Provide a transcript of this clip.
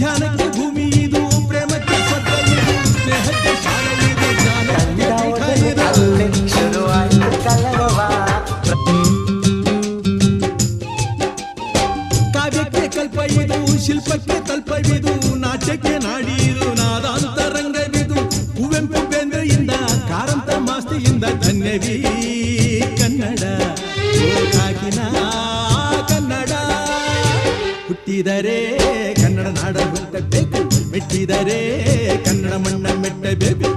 ಧ್ಯಾನಕ್ಕೆ ಭೂಮಿ ಇದು, ಪ್ರೇಮಕ್ಕೆ ಸ್ವರ್ಗ ಇದು, ಸ್ನೇಹಕ್ಕೆ ಶಾಲೆ ಇದು, ಜ್ಞಾನಕ್ಕೆ ಪೀಠ ಇದು. ಶುರುವಾಯಿತು ಕಲರವ. ಕಾವ್ಯಕ್ಕೆ ಕಲ್ಪ ಇದು, ಶಿಲ್ಪಕ್ಕೆ ತಲ್ಪವಿದು, ನಾಟ್ಯಕ್ಕೆ ನಾಡಿ ಇದು, ನಾದಾಂತರಂಗವಿದು. ಕುವೆಂಪು ಬೇಂದ್ರೆಯಿಂದ ಕಾರಂತ ಮಾಸ್ತಿಯಿಂದ ಧನ್ಯವೀ ಕನ್ನಡ, ಕಾಕಿನ ಕನ್ನಡ. ಹುಟ್ಟಿದರೆ ಕನ್ನಡ ನಾಡ ಹುಟ್ಟಬೇಕು, ಮೆಟ್ಟಿದರೆ ಕನ್ನಡ ಮಣ್ಣ ಮೆಟ್ಟಬೇಕು.